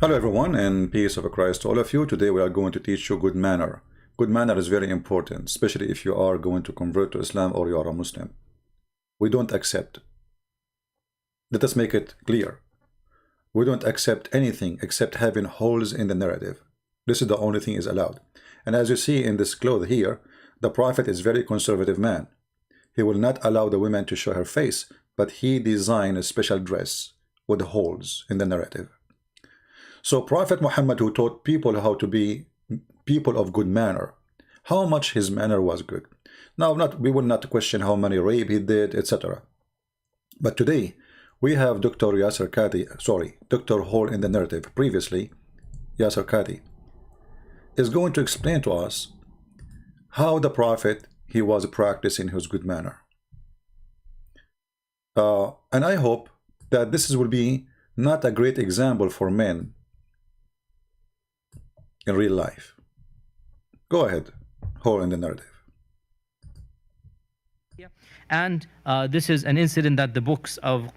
Hello everyone, and peace of Christ to all of you. Today we are going to teach you good manner. Good manner is very important, especially if you are going to convert to Islam or you are a Muslim. We don't accept. Let us make it clear. We don't accept anything except having holes in the narrative. This is the only thing is allowed. And as you see in this cloth here, the Prophet is very conservative man. He will not allow the women to show her face, but he designed a special dress with holes in the narrative. So Prophet Muhammad, who taught people how to be people of good manner, how much his manner was good. Now, we will not question how many rape he did, etc. But today, we have Dr. Yasir Qadhi, Dr. Hole in the Narrative, previously, Yasir Qadhi, is going to explain to us how the Prophet, he was practicing his good manner. And I hope that this will be not a great example for men in real life. Go ahead, Hole in the Narrative. And this is an incident that the books of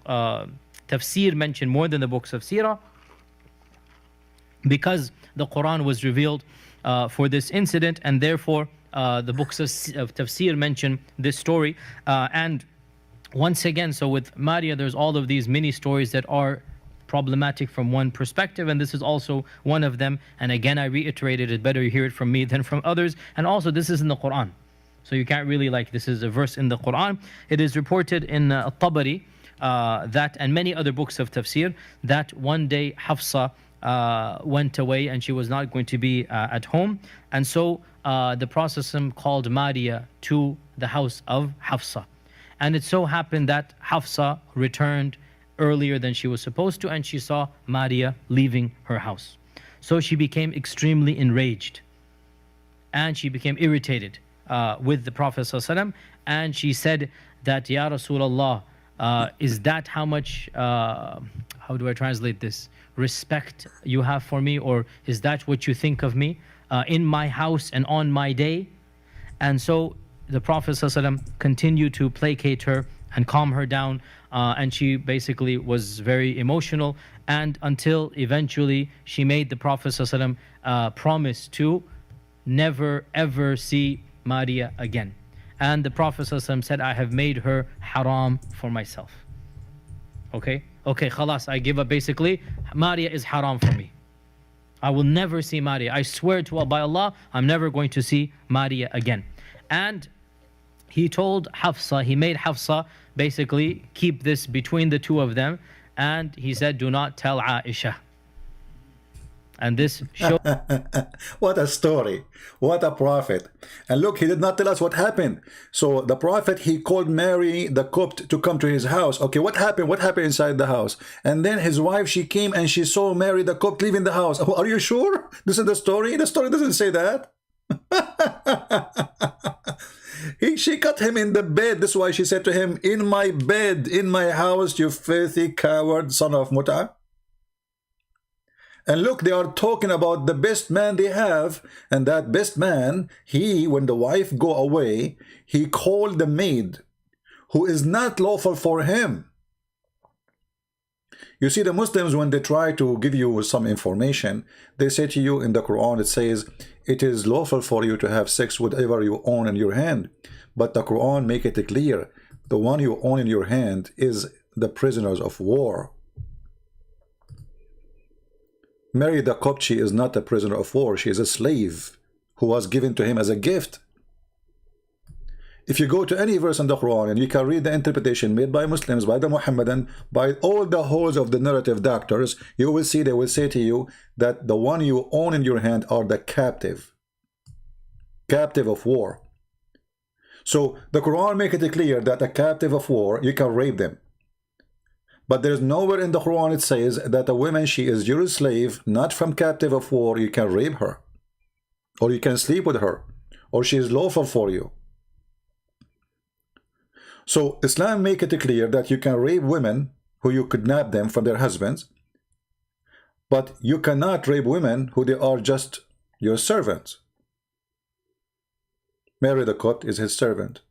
tafsir mention more than the books of seerah, because the Quran was revealed for this incident, and therefore the books of tafsir mention this story. And once again, so with Maria, there's all of these mini stories that are problematic from one perspective, and this is also one of them. And again, I reiterated, it better you hear it from me than from others. And also, this is in the Quran, so you can't really, like, this is a verse in the Quran. It is reported in Tabari that, and many other books of tafsir, that one day Hafsa went away and she was not going to be at home, and so the Prophet called Maria to the house of Hafsa, and it so happened that Hafsa returned earlier than she was supposed to, and she saw Maria leaving her house. So she became extremely enraged, and she became irritated with the Prophet ﷺ, and she said that, Ya Rasulullah, is that how much, how do I translate this, respect you have for me, or is that what you think of me in my house and on my day? And so the Prophet ﷺ continued to placate her and calm her down, and she basically was very emotional, and until eventually she made the Prophet ﷺ promise to never ever see Maria again. And the Prophet ﷺ said, I have made her haram for myself. Okay, khalas, I give up. Basically, Maria is haram for me. I will never see Maria. I swear to Allah, by Allah, I'm never going to see Maria again. And he told Hafsa, he made Hafsa basically keep this between the two of them, and he said, do not tell Aisha. And this shows what a story, what a prophet. And look, he did not tell us what happened. So the Prophet, he called Mary the Copt to come to his house. Okay, what happened inside the house? And then his wife, she came and she saw Mary the Copt leaving the house. Oh, are you sure this is the story? The story doesn't say that. She cut him in the bed. That's why she said to him, in my bed, in my house, you filthy coward, son of Muta. And look, they are talking about the best man they have, and that best man, when the wife go away, he called the maid, who is not lawful for him. You see, the Muslims, when they try to give you some information, they say to you in the Quran, it says, it is lawful for you to have sex with whatever you own in your hand. But the Quran make it clear, the one you own in your hand is the prisoners of war. Mary the Copt, she is not a prisoner of war. She is a slave who was given to him as a gift. If you go to any verse in the Quran and you can read the interpretation made by Muslims, by the Muhammadan, by all the holes of the narrative doctors, you will see they will say to you that the one you own in your hand are the captive of war. So the Quran make it clear that a captive of war, you can rape them. But there is nowhere in the Quran it says that a woman, she is your slave, not from captive of war, you can rape her, or you can sleep with her, or she is lawful for you. So Islam make it clear that you can rape women who you kidnap them from their husbands, but you cannot rape women who they are just your servants. Mary the Copt is his servant.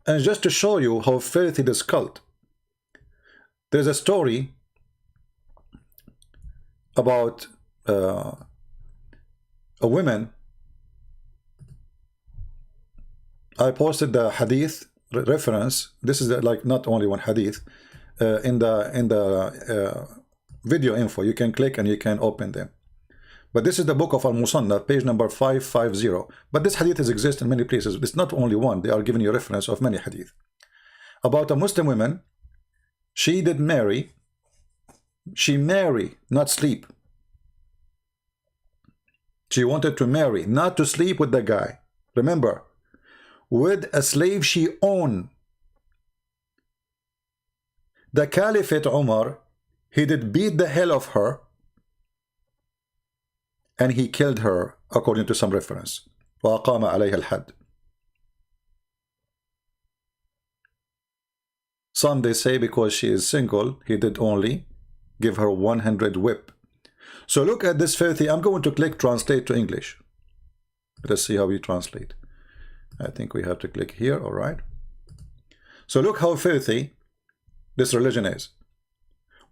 And just to show you how filthy this cult, there's a story about a woman. I posted the hadith reference. This is like not only one hadith in the video info. You can click and you can open them. But this is the book of Al-Musannaf, page number 550. But this hadith exists in many places. It's not only one. They are giving you reference of many hadith. About a Muslim woman, she did marry. She marry, not sleep. She wanted to marry, not to sleep with the guy. Remember, with a slave she owned. The Caliphate Umar, he did beat the hell of her, and he killed her, according to some reference. وَأَقَامَ عَلَيْهَا الْحَدِّ. Some they say because she is single, he did only give her 100 whip. So look at this filthy. I'm going to click translate to English. Let's see how we translate. I think we have to click here. All right. So look how filthy this religion is.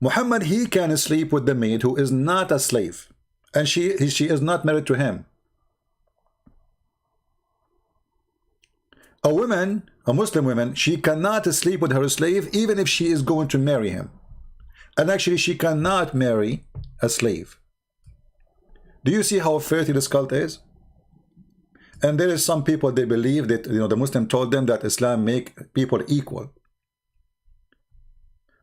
Muhammad, he can sleep with the maid who is not a slave, and she is not married to him. A woman, a Muslim woman, she cannot sleep with her slave even if she is going to marry him. And actually she cannot marry a slave. Do you see how filthy this cult is? And there is some people, they believe that, you know, the Muslim told them that Islam make people equal.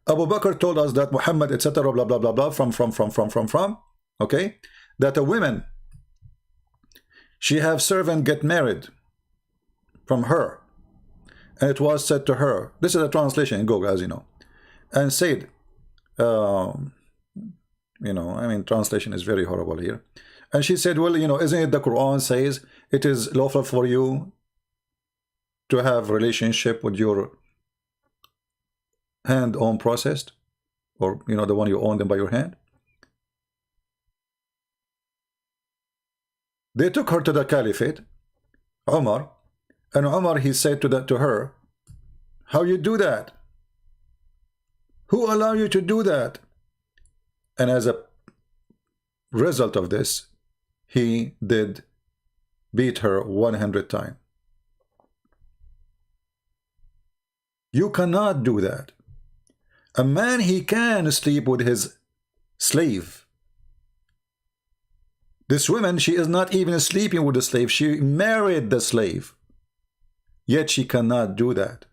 Abu Bakr told us that Muhammad, etc., blah, blah, blah, blah, from, okay? That a woman, she have servant get married from her. And it was said to her, this is a translation in Google, as you know, and said, you know, I mean, translation is very horrible here. And she said, well, you know, isn't it the Quran says it is lawful for you to have relationship with your hand own processed, or, you know, the one you own them by your hand? They took her to the Caliphate, Umar, and Umar, he said to her, how you do that? Who allow you to do that? And as a result of this, he did beat her 100 times. You cannot do that. A man, he can sleep with his slave. This woman, she is not even sleeping with the slave. She married the slave. Yet she cannot do that.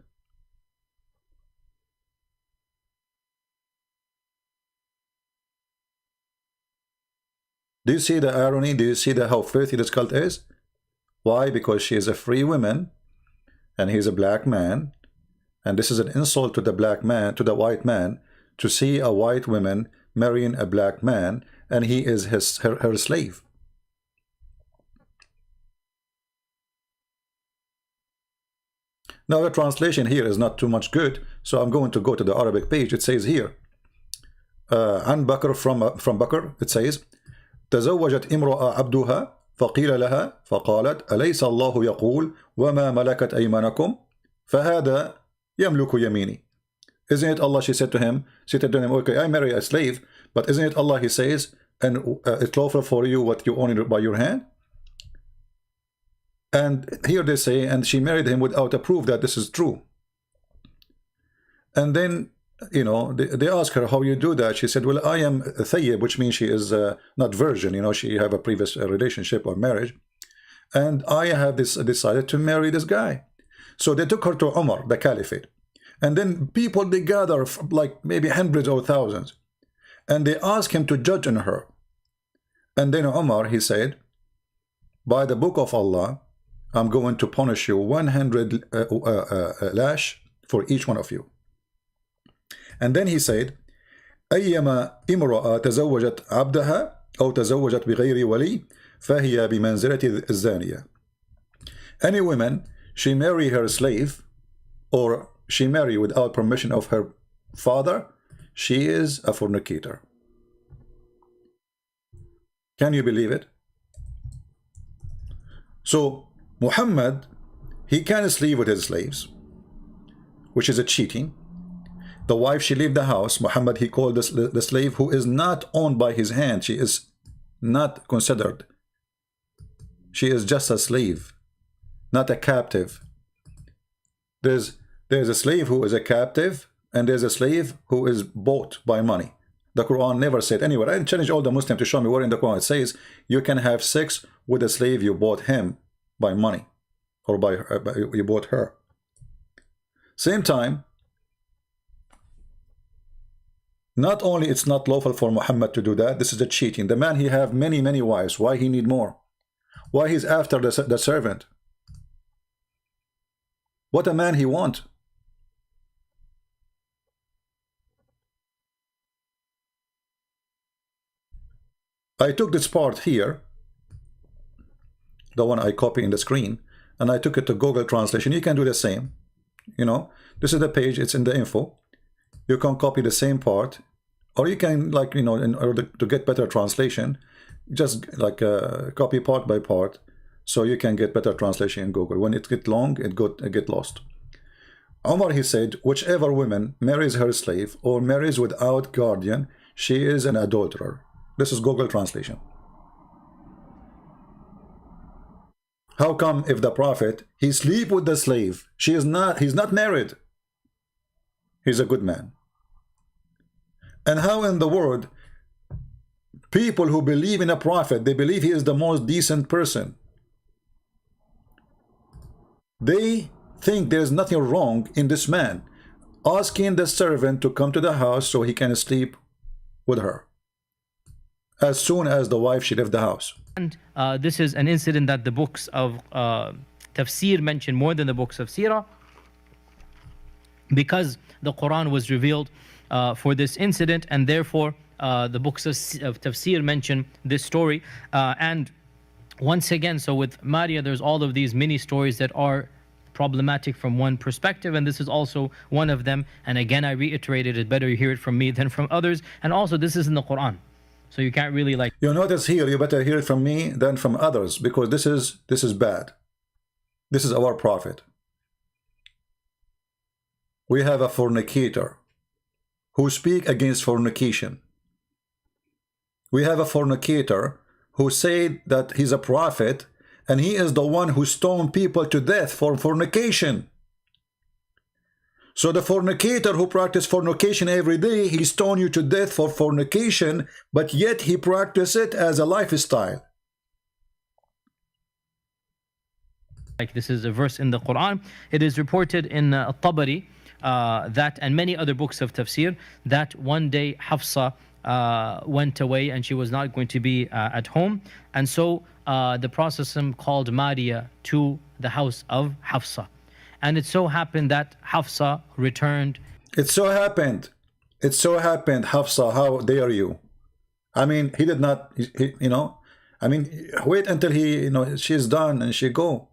Do you see the irony? Do you see how filthy this cult is? Why? Because she is a free woman and he's a black man. And this is an insult to the black man, to the white man, to see a white woman marrying a black man, and he is her slave. Now the translation here is not too much good, so I'm going to go to the Arabic page. It says here, عن بكر from Bakr, it says, تزوجت امرأة عبدها فقيل لها فقالت أليس الله يقول وما ملكت أيمانكم فهذا يملك يميني. Isn't it Allah, she said to him, okay, I marry a slave, but isn't it Allah, he says, and it's lawful for you what you own by your hand? And here they say, and she married him without a proof that this is true. And then, you know, they ask her, how you do that? She said, well, I am thayyib, which means she is not virgin, you know, she have a previous relationship or marriage, and I have decided to marry this guy. So they took her to Umar, the Caliphate, and then people, they gather like maybe hundreds or thousands, and they ask him to judge on her. And then Umar, he said, by the book of Allah, I'm going to punish you 100 lash for each one of you. And then he said, أيما امرأة تزوجت عبدها أو تزوجت بغير ولي فهي بمنزلة الزانية. Any woman, she marry her slave, or she marry without permission of her father, she is a fornicator. Can you believe it? So Muhammad, he can sleep with his slaves, which is a cheating. The wife, she leave the house. Muhammad, he called the slave who is not owned by his hand. She is not considered. She is just a slave, not a captive. There's a slave who is a captive, and there's a slave who is bought by money. The Quran never said anywhere. I challenge all the Muslims to show me where in the Quran it says you can have sex with a slave you bought him by money, or by you bought her. Same time, not only it's not lawful for Muhammad to do that, this is a cheating. The man, he have many wives. Why he need more? Why he's after the servant? What a man he want? I took this part here, the one I copy in the screen, and I took it to Google Translation. You can do the same. You know, this is the page, it's in the info. You can copy the same part, or you can, like, you know, in order to get better translation, just like copy part by part, so you can get better translation in Google. When it get long, it get lost. Omar, he said, whichever woman marries her slave or marries without guardian, she is an adulterer. This is Google Translation. How come if the Prophet, he sleep with the slave, he's not married, he's a good man? And how in the world people who believe in a Prophet, they believe he is the most decent person, they think there's nothing wrong in this man asking the servant to come to the house so he can sleep with her as soon as the wife, she left the house. And this is an incident that the books of tafsir mention more than the books of seerah, because the Quran was revealed for this incident, and therefore the books of tafsir mention this story. And once again, so with Maria, there's all of these mini stories that are problematic from one perspective, and this is also one of them. And again, I reiterated, it better you hear it from me than from others. And also, this is in the Quran, so you can't really, like, you notice here, you better hear it from me than from others, because this is bad. This is our Prophet. We have a fornicator who speak against fornication. We have a fornicator who said that he's a prophet, and he is the one who stoned people to death for fornication. So the fornicator who practiced fornication every day, he stoned you to death for fornication, but yet he practiced it as a lifestyle. Like, this is a verse in the Quran. It is reported in Tabari that, and many other books of tafsir, that one day Hafsa went away and she was not going to be at home, and so the Prophet called Maria to the house of Hafsa, and it so happened that Hafsa returned. It so happened, Hafsa, how dare you? I mean, he did not, you know, I mean, wait until he, you know, she's done and she go.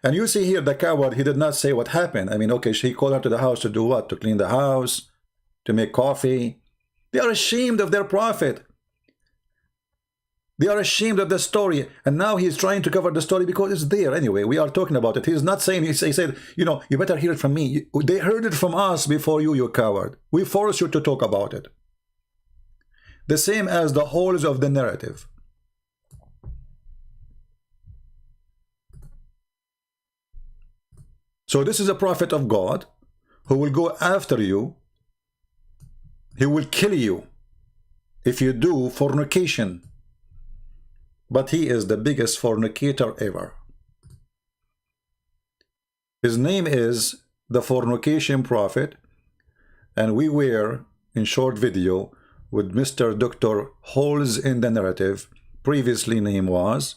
And you see here, the coward, he did not say what happened. I mean, okay, she called her to the house to do what? To clean the house, to make coffee. They are ashamed of their Prophet. They are ashamed of the story. And now he's trying to cover the story because it's there anyway. We are talking about it. He's not saying, he said, you know, you better hear it from me. They heard it from us before you, you coward. We force you to talk about it. The same as the holes of the narrative. So this is a prophet of God who will go after you. He will kill you if you do fornication. But he is the biggest fornicator ever. His name is the Fornication Prophet, and we were in short video with Mr. Dr. Holes in the Narrative. Previously name was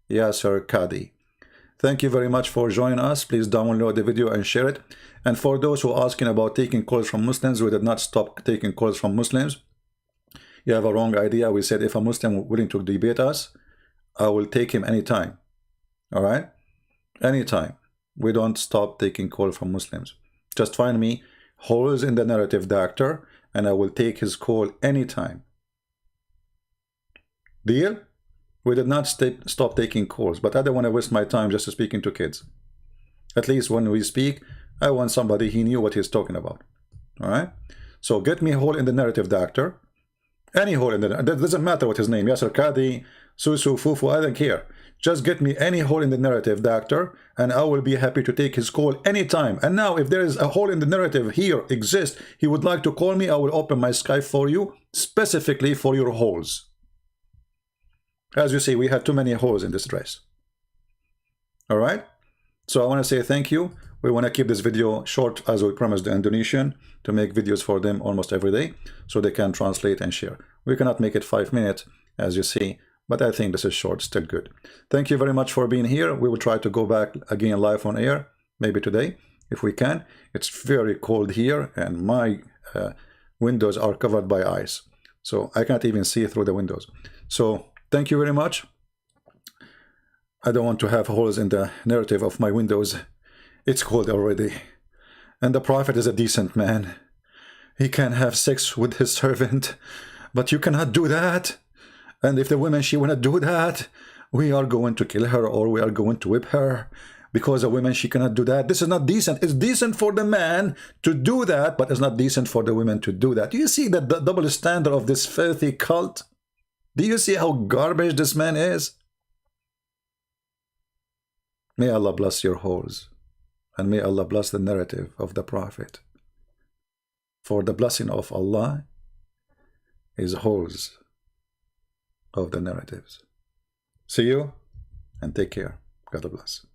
Yasir Qadhi. Thank you very much for joining us. Please download the video and share it. And for those who are asking about taking calls from Muslims, we did not stop taking calls from Muslims. You have a wrong idea. We said if a Muslim willing to debate us, I will take him anytime. All right? Anytime. We don't stop taking calls from Muslims. Just find me, Holes in the Narative Doctor, and I will take his call anytime. Deal? We did not stop taking calls, but I don't want to waste my time just speaking to kids. At least when we speak, I want somebody he knew what he's talking about. All right. So get me a hole in the narrative doctor. Any hole in the, that doesn't matter what his name, Yasir Qadhi, Susu, Fufu, I don't care. Just get me any hole in the narrative doctor, and I will be happy to take his call anytime. And now, if there is a hole in the narrative here exists, he would like to call me, I will open my Skype for you, specifically for your holes. As you see, we have too many holes in this dress. All right. So I want to say thank you. We want to keep this video short, as we promised the Indonesian, to make videos for them almost every day so they can translate and share. We cannot make it 5 minutes, as you see, but I think this is short, still good. Thank you very much for being here. We will try to go back again live on air, maybe today, if we can. It's very cold here, and my windows are covered by ice, so I can't even see through the windows. So thank you very much. I don't want to have holes in the narrative of my windows. It's cold already. And the Prophet is a decent man. He can have sex with his servant, but you cannot do that. And if the woman, she wanna do that, we are going to kill her, or we are going to whip her, because a woman, she cannot do that. This is not decent. It's decent for the man to do that, but it's not decent for the women to do that. Do you see the double standard of this filthy cult? Do you see how garbage this man is? May Allah bless your holes, and may Allah bless the narrative of the Prophet. For the blessing of Allah is holes of the narratives. See you, and take care. God bless.